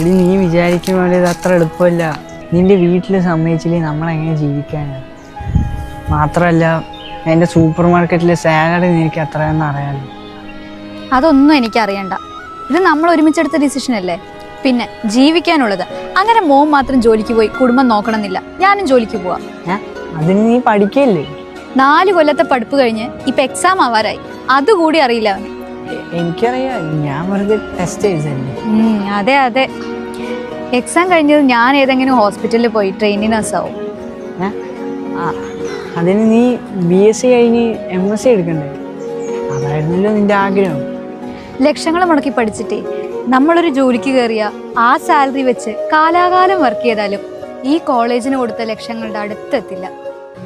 എടി നീ വിചാരിക്കുന്ന പോലെ ഇത് അത്ര എളുപ്പമല്ല. നിന്റെ വീട്ടിൽ സമ്മതിച്ചില്ലെങ്കിൽ നമ്മളെങ്ങനെ ജീവിക്കാനാണ്? മാത്രമല്ല എൻ്റെ സൂപ്പർ മാർക്കറ്റിലെ സാലറി നിനക്ക് എത്രയെന്ന് അറിയാമല്ലോ. അതൊന്നും എനിക്കറിയണ്ട. ഇത് നമ്മൾ ഒരുമിച്ചെടുത്ത ഡിസിഷൻ അല്ലേ. പിന്നെ ജീവിക്കാനുള്ളത്. അങ്ങനെ മോൻ മാത്രം ജോലിക്ക് പോയി കുടുംബം നോക്കണമെന്നില്ല. ഞാനും ജോലിക്ക് പോവാം. അതിന് നീ പഠിക്കല്ലേ? 4 കൊല്ലത്തെ പഠിപ്പ് കഴിഞ്ഞ് ഇപ്പൊ എക്സാം ആവാറായി. അതുകൂടി അറിയില്ല അവന്. എനിക്കറിയാം, ഞാൻ വെറുതെ ടെസ്റ്റ് ചെയ്തല്ലേ. അതെ അതെ, എക്സാം കഴിഞ്ഞത് ഞാൻ ഏതെങ്കിലും ഹോസ്പിറ്റലിൽ പോയി ട്രെയിനിങ് നഴ്സാവും. അതിന് നീ BSc കഴിഞ്ഞ് MSc എടുക്കണ്ടേ? അതായിരുന്നല്ലോ നിന്റെ ആഗ്രഹം. ലക്ഷങ്ങൾ മുടക്കി പഠിച്ചിട്ടേ നമ്മളൊരു ജോലിക്ക് കയറിയ ആ സാലറി വെച്ച് കാലാകാലം വർക്ക് ചെയ്താലും ഈ കോളേജിന് കൊടുത്ത ലക്ഷങ്ങളുടെ അടുത്തെത്തില്ല.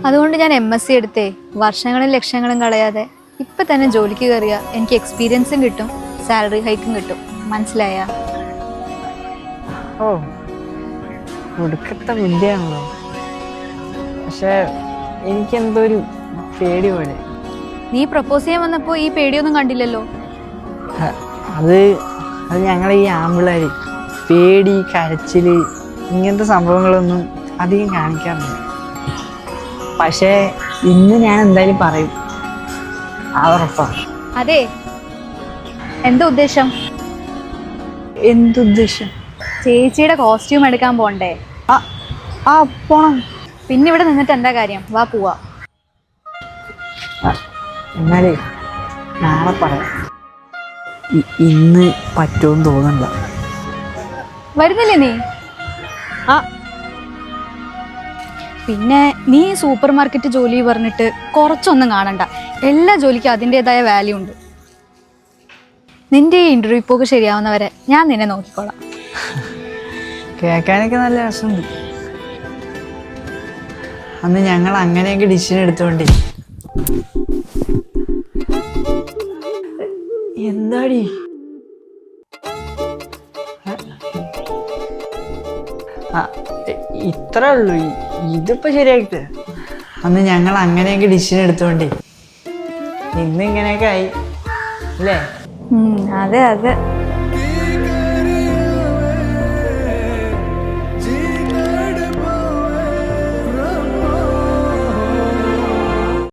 അതുകൊണ്ട് ഞാൻ MSc എടുത്തേ വർഷങ്ങളും ലക്ഷങ്ങളും കളയാതെ ഇപ്പൊ തന്നെ ജോലിക്ക് കയറിയ എനിക്ക് എക്സ്പീരിയൻസും കിട്ടും, സാലറി ഹൈക്കും കിട്ടും. മനസ്സിലായ? ഓ, ഒടുക്കത്തെ ബുദ്ധിയാണല്ലോ. പക്ഷെ എനിക്കെന്തോ ഒരു പേടി പോലെ. നീ പ്രപ്പോസ് ചെയ്യാൻ വന്നപ്പോ ഈ പേടിയൊന്നും കണ്ടില്ലല്ലോ. അത് ഞങ്ങളെ ഈ ആമ്പിള്ളേര് പേടി, കരച്ചില്, ഇങ്ങനത്തെ സംഭവങ്ങളൊന്നും അധികം കാണിക്കാറില്ല. പക്ഷേ ഇന്ന് ഞാൻ എന്തായാലും പറയും, അതുറപ്പാണ്. അതെ, എന്താ ഉദ്ദേശം? എന്തുദ്ദേശം? ചേച്ചിയുടെ കോസ്റ്റ്യൂം എടുക്കാൻ പോണ്ടേ? പോണം. പിന്നെ ഇവിടെ നിന്നിട്ട് എന്താ കാര്യം? വാ പോവാ. എന്നാലേ നാളെ പറയാം. ഇന്ന് പറ്റുമെന്ന് തോന്നണ്ട. വരുന്നില്ലേ നീ? പിന്നെ നീ സൂപ്പർ മാർക്കറ്റ് ജോലി പറഞ്ഞിട്ട് കുറച്ചൊന്നും കാണണ്ട. എല്ലാ ജോലിക്കും അതിൻ്റെതായ വാല്യൂ ഉണ്ട്. നിന്റെ ഈ ഇന്റർവ്യൂ പോക്ക് ശരിയാവുന്നവരെ ഞാൻ നിന്നെ നോക്കിക്കോളാം. കേൾക്കാനൊക്കെ നല്ല രസമുണ്ട്. അന്ന് ഞങ്ങൾ അങ്ങനെയൊക്കെ ഡിസിഷൻ എടുത്തോണ്ടേ. എന്താടി ഇത്രേ ഉള്ളൂ, ഇതിപ്പോ ശരിയായിട്ട്. അന്ന് ഞങ്ങൾ അങ്ങനെയൊക്കെ ഡിസിഷൻ എടുത്തോണ്ടേ ഇന്ന് ഇങ്ങനെയൊക്കെ ആയി അല്ലേ? അതെ അതെ.